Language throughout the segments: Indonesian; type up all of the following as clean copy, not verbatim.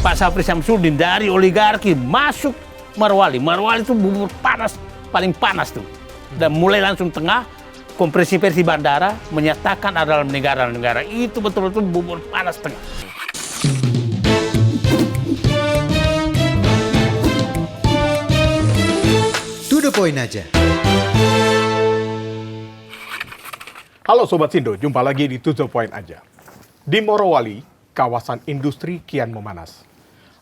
Pak Safri Samsudin dari oligarki masuk Morowali. Morowali itu bubur panas, paling panas tuh. Dan mulai langsung tengah, konferensi bandara menyatakan adalah negara-negara itu betul-betul bubur panas tengah. To the point aja. Halo Sobat Sindo, jumpa lagi di To the Point aja. Di Morowali, kawasan industri kian memanas.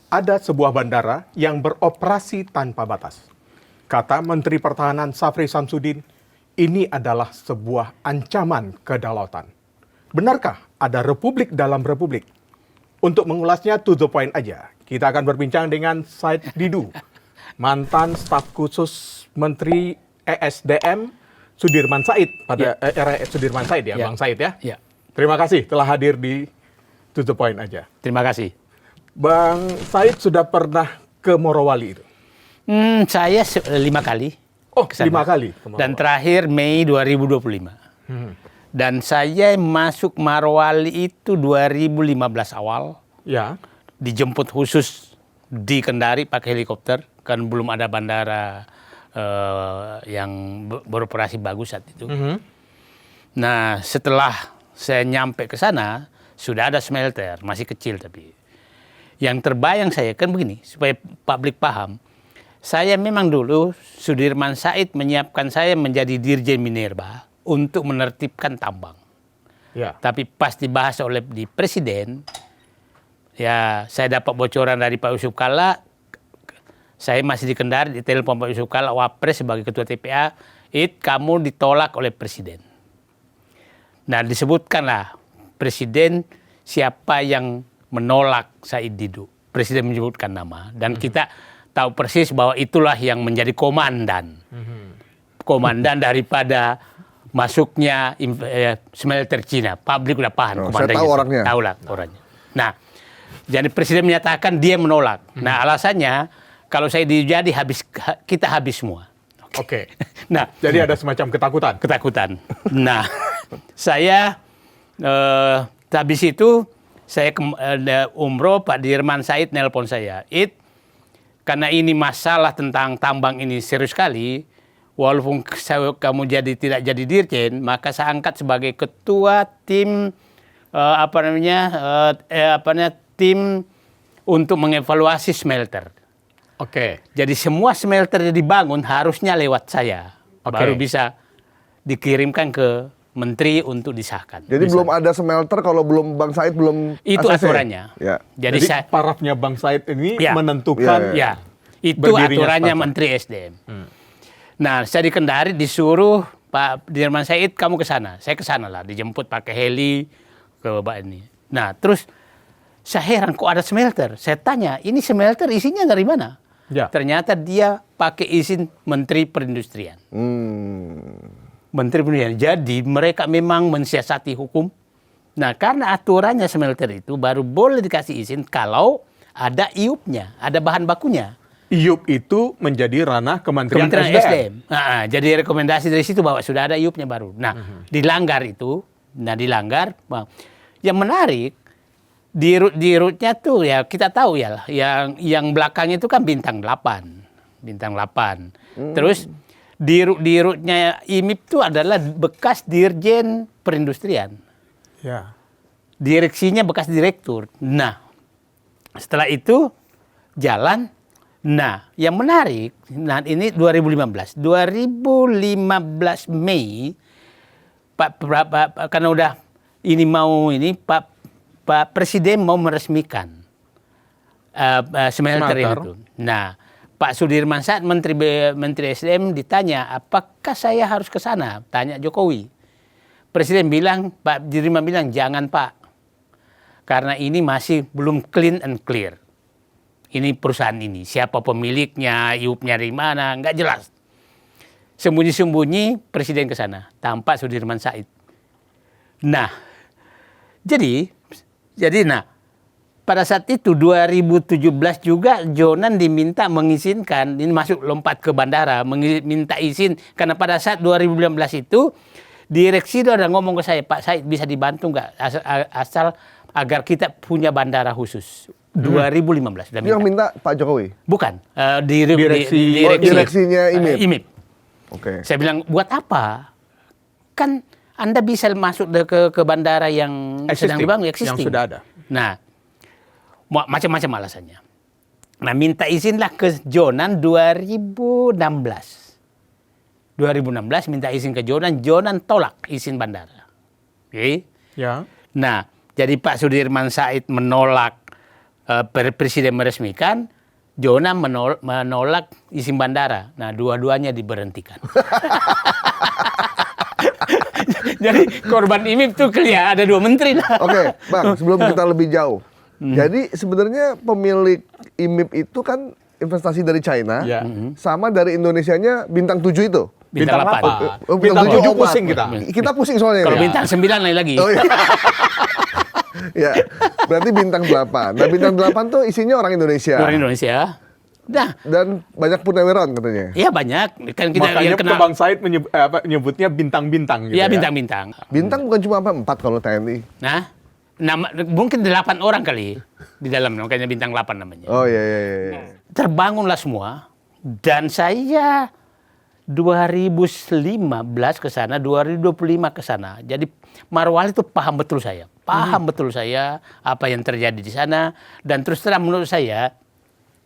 Ada sebuah bandara yang beroperasi tanpa batas. Kata Menteri Pertahanan Safri Samsudin, ini adalah sebuah ancaman kedaulatan. Benarkah ada republik dalam republik? Untuk mengulasnya To the Point aja, kita akan berbincang dengan Said Didu, mantan staf khusus Menteri ESDM Sudirman Said pada era Sudirman Said ya, Bang Said ya. Ya. Terima kasih telah hadir di To the Point aja. Terima kasih. Bang Said sudah pernah ke Morowali itu? Saya 5 kali. Oh, kesana. 5 kali ke Morowali. Dan terakhir Mei 2025. Dan saya masuk Morowali itu 2015 awal. Ya. Dijemput khusus di Kendari pakai helikopter. Kan belum ada bandara yang beroperasi bagus saat itu. Nah, setelah saya nyampe ke sana, sudah ada smelter, masih kecil tapi. Yang terbayang saya kan begini, supaya publik paham. Saya memang dulu, Sudirman Said menyiapkan saya menjadi Dirjen Minerba untuk menertibkan tambang. Ya. Tapi pas dibahas oleh di Presiden, ya saya dapat bocoran dari Pak Yusuf Kalla. Saya masih di Kendari, ditelepon Pak Yusuf Kalla, Wapres sebagai Ketua TPA, kamu ditolak oleh Presiden. Nah, disebutkanlah Presiden siapa yang menolak Said Didu. Presiden menyebutkan nama. Dan kita tahu persis bahwa itulah yang menjadi komandan. Komandan daripada masuknya smelter Cina. Publik udah paham komandannya. Saya tahu orangnya. Tahu lah orangnya. Nah, jadi Presiden menyatakan dia menolak. Nah, alasannya kalau saya jadi kita habis semua. Oke. Nah, Jadi ada semacam ketakutan. ketakutan. Nah, saya habis itu saya umroh, Pak Dirman Said nelpon saya. Karena ini masalah tentang tambang ini serius sekali, walaupun kamu tidak jadi dirjen, maka saya angkat sebagai ketua tim tim untuk mengevaluasi smelter. Oke. Jadi semua smelter yang dibangun harusnya lewat saya. Baru bisa dikirimkan ke Menteri untuk disahkan. Jadi belum ada smelter kalau belum Bang Said belum Itu ACC? aturannya. Ya. Jadi parafnya Bang Said ini Ya. menentukan Ya, itu berdirinya aturannya startup. Menteri SDM. Nah, saya di Kendari disuruh Pak Dirman Said kamu ke sana. Saya ke sana lah, dijemput pakai heli ke Bapak ini. Nah, terus saya heran kok ada smelter. Saya tanya, ini smelter isinya dari mana? Ya. Ternyata dia pakai izin Menteri Perindustrian. Menteri Perindustrian. Jadi mereka memang mensiasati hukum. Nah, karena aturannya smelter itu baru boleh dikasih izin kalau ada IUP-nya, ada bahan bakunya. IUP itu menjadi ranah Kementerian SDM. SDM. Nah, jadi rekomendasi dari situ bahwa sudah ada IUP-nya baru. Nah, dilanggar itu. Nah, dilanggar. Yang menarik, di rootnya tuh ya kita tahu ya, yang belakangnya itu kan bintang 8. Bintang 8. Terus di rootnya IMIP itu adalah bekas Dirjen Perindustrian. Ya. Direksinya bekas direktur. Nah, setelah itu jalan. Nah, yang menarik, nah ini 2015. 2015 Mei, karena udah Pak Presiden mau meresmikan smelter itu. Nah, Pak Sudirman Said, Menteri SDM ditanya, apakah saya harus ke sana? Tanya Jokowi. Presiden bilang, Pak Dirman bilang, jangan Pak. Karena ini masih belum clean and clear. Ini perusahaan ini, siapa pemiliknya, IUP-nya dari mana, nggak jelas. Sembunyi-sembunyi Presiden ke sana, tanpa Sudirman Said. Nah, jadi pada saat itu 2017 juga Jonan diminta mengizinkan, ini masuk lompat ke bandara, minta izin. Karena pada saat 2019 itu, direksi udah ngomong ke saya, Pak Said bisa dibantu nggak asal agar kita punya bandara khusus 2015 sudah Yang minta Pak Jokowi. Bukan, Direksinya IMIP. IMIP. Oke. Saya bilang, buat apa? Kan Anda bisa masuk ke bandara yang sedang dibangun, existing. Yang sudah ada. Nah, macam-macam alasannya. Nah, minta izinlah ke Jonan 2016. 2016 minta izin ke Jonan tolak izin bandara. Oke? Ya. Nah, jadi Pak Sudirman Said menolak, Presiden meresmikan, Jonan menolak izin bandara. Nah, dua-duanya diberhentikan. Jadi korban IMIP tuh ada 2 menteri. Oke, Bang, sebelum kita lebih jauh. Jadi sebenarnya pemilik IMIP itu kan investasi dari China, Ya. sama dari Indonesianya bintang 7 itu. Bintang 8. Bintang 7 8. pusing kita. Kita pusing soalnya. Kalau ya. bintang 9 lain lagi. Oh, iya. Ya, berarti bintang 8. Nah, bintang 8 tuh isinya orang Indonesia. Orang Indonesia. Nah, Dan banyak purnawiran katanya. iya banyak. Kan kita Makanya yang kenal. Bang Said menyebutnya bintang-bintang gitu Iya, ya. bintang-bintang. Bintang bukan cuma 4 kalau TNI. Nah, mungkin 8 orang kali di dalam, makanya bintang 8 namanya. Oh iya. Terbangunlah semua, dan saya 2015 ke sana, 2025 ke sana. Jadi Marwali itu paham betul saya apa yang terjadi di sana, dan terus terang menurut saya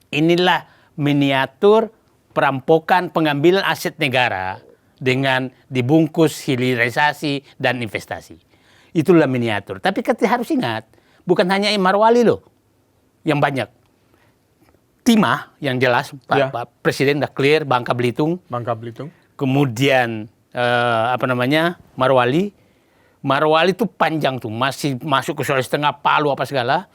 inilah miniatur perampokan pengambilan aset negara dengan dibungkus hilirisasi dan investasi. Itulah miniatur. Tapi kita harus ingat, bukan hanya Marwali loh yang banyak. Timah yang jelas, Pak Presiden udah clear, Bangka Belitung. Kemudian Marwali itu panjang tuh, masih masuk ke Sulawesi Tengah, Palu apa segala.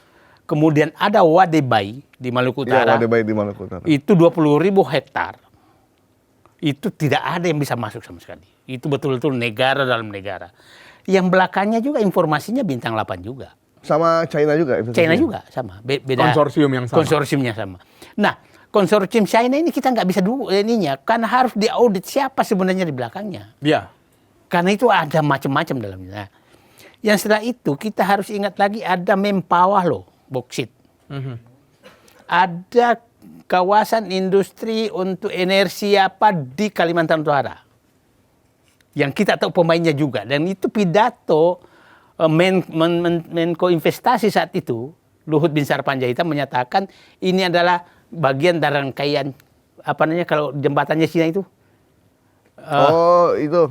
Kemudian ada Wadebai di Maluku Utara. Ya, Wadebai di Maluku Utara. Itu 20.000 hektar. Itu tidak ada yang bisa masuk sama sekali. Itu betul-betul negara dalam negara. Yang belakangnya juga informasinya bintang 8 juga. Sama China juga? China juga sama. Beda Konsorsium yang sama. Konsorsiumnya sama. Nah, konsorsium China ini kita nggak bisa karena harus diaudit siapa sebenarnya di belakangnya. Iya. Karena itu ada macam-macam dalamnya. Nah, yang setelah itu kita harus ingat lagi ada Mempawah loh, boksit. Ada kawasan industri untuk energi apa di Kalimantan Utara. Yang kita tahu pemainnya juga. Dan itu pidato Menko Investasi saat itu, Luhut Binsar Panjaitan menyatakan ini adalah bagian dari rangkaian kalau jembatannya Cina itu. Itu.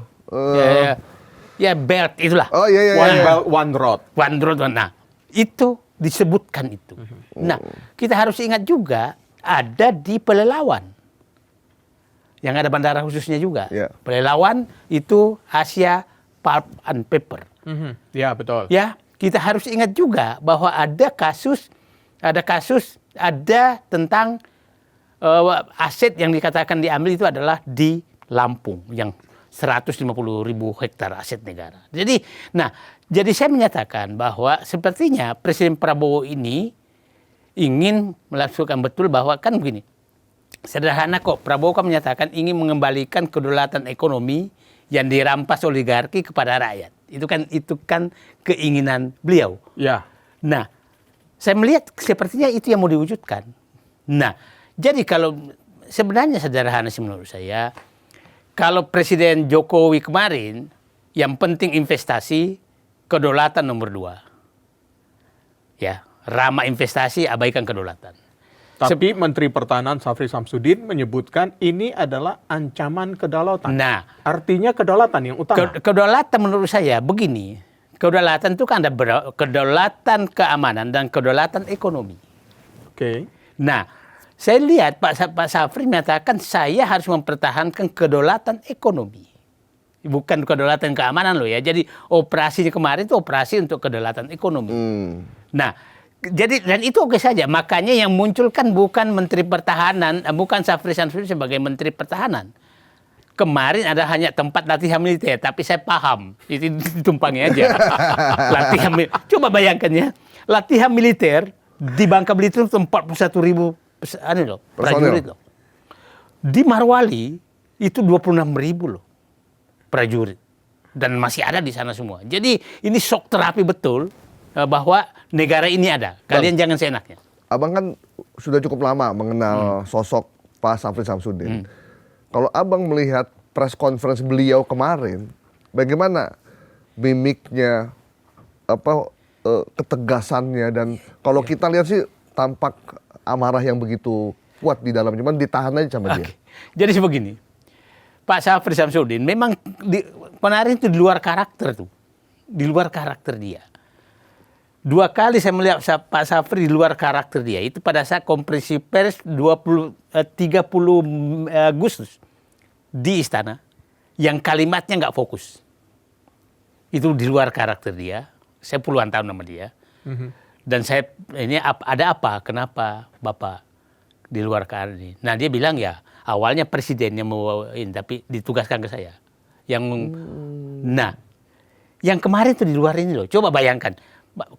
Ya belt itulah. Oh iya. One Belt, One Road. One Road. Nah, itu disebutkan itu. Nah, kita harus ingat juga ada di Pelelawan. Yang ada bandara khususnya juga. Yeah. Pelelawan itu Asia Pulp and Paper. Ya, betul. Ya, kita harus ingat juga bahwa ada kasus tentang aset yang dikatakan diambil itu adalah di Lampung yang 150.000 hektar aset negara. Jadi saya menyatakan bahwa sepertinya Presiden Prabowo ini ingin melakukan betul bahwa kan begini. Sederhana kok, Prabowo kan menyatakan ingin mengembalikan kedaulatan ekonomi yang dirampas oligarki kepada rakyat. Itu kan keinginan beliau. Ya. Nah, saya melihat sepertinya itu yang mau diwujudkan. Nah, jadi kalau sebenarnya sederhana sih menurut saya, kalau Presiden Jokowi kemarin yang penting investasi, kedaulatan nomor 2. Ya, ramah investasi, abaikan kedaulatan. Tapi Menteri Pertahanan Syafri Samsudin menyebutkan ini adalah ancaman kedaulatan. Nah, artinya kedaulatan yang utama. Kedaulatan menurut saya begini. Kedaulatan itu kan ada kedaulatan keamanan dan kedaulatan ekonomi. Oke. Nah, saya lihat Pak Syafri menyatakan saya harus mempertahankan kedaulatan ekonomi. Bukan kedaulatan keamanan loh ya. Jadi operasinya kemarin itu operasi untuk kedaulatan ekonomi. Nah, jadi dan itu oke saja. Makanya yang munculkan bukan Menteri Pertahanan, bukan Syafri Samsudin sebagai Menteri Pertahanan. Kemarin ada hanya tempat latihan militer, tapi saya paham itu ditumpangi aja. Latihan coba bayangkan ya, latihan militer di Bangka Belitung itu 41.000 prajurit loh. Di Marwali itu 26.000 loh prajurit, dan masih ada di sana semua. Jadi ini shock terapi betul. Bahwa negara ini ada. Kalian jangan seenaknya. Abang kan sudah cukup lama mengenal sosok Pak Syafri Samsudin. Kalau Abang melihat press conference beliau kemarin, bagaimana mimiknya, ketegasannya, dan kalau kita lihat sih tampak amarah yang begitu kuat di dalam, cuman ditahan aja sama dia. Jadi sebegini, Pak Syafri Samsudin memang kemarin itu di luar karakter tuh, di luar karakter dia. 2 kali saya melihat Pak Syafri di luar karakter dia. Itu pada saat konferensi pers 30 Agustus di Istana, yang kalimatnya nggak fokus. Itu di luar karakter dia. Saya puluhan tahun sama dia. Dan saya, ini ada apa? Kenapa Bapak di luar karakter ini? Nah, dia bilang ya, awalnya presiden yang mau ini, tapi ditugaskan ke saya. Nah, yang kemarin itu di luar ini loh. Coba bayangkan.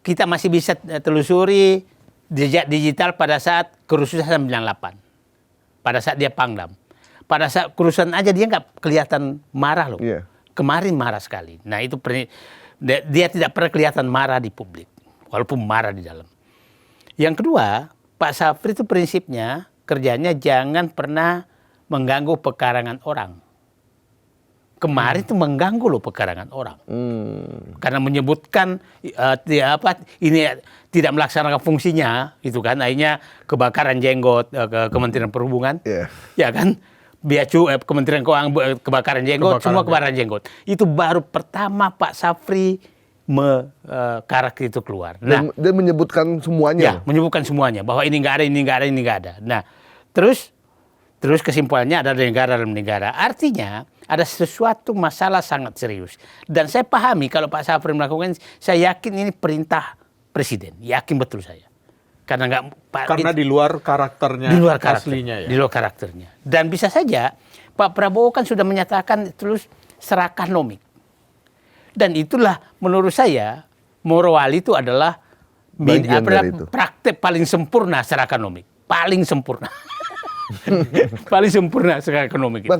Kita masih bisa telusuri jejak digital pada saat kerusuhan 98. Pada saat dia Pangdam. Pada saat kerusuhan aja dia nggak kelihatan marah loh. Yeah. Kemarin marah sekali. Nah itu dia tidak pernah kelihatan marah di publik. Walaupun marah di dalam. Yang kedua, Pak Syafri itu prinsipnya kerjanya jangan pernah mengganggu pekarangan orang. Kemarin itu mengganggu loh pekarangan orang. Karena menyebutkan ini tidak melaksanakan fungsinya, itu kan akhirnya kebakaran jenggot ke Kementerian Perhubungan. Ya kan? Kementerian Keuangan kebakaran jenggot, semua kebakaran jenggot. Itu baru pertama Pak Syafri karakter itu keluar. Nah, Dan menyebutkan semuanya. Ya, menyebutkan semuanya bahwa ini nggak ada, ini nggak ada, ini nggak ada. Nah, terus kesimpulannya ada negara dalam negara. Artinya ada sesuatu masalah sangat serius. Dan saya pahami kalau Pak Syafri melakukan, saya yakin ini perintah presiden. Yakin betul saya. Karena di luar karakternya, di luar karakter, aslinya ya. Di luar karakternya. Dan bisa saja Pak Prabowo kan sudah menyatakan terus serakah nomik. Dan itulah menurut saya Morowali itu adalah praktek paling sempurna serakah nomik. Paling sempurna. Paling sempurna secara ekonomi kita.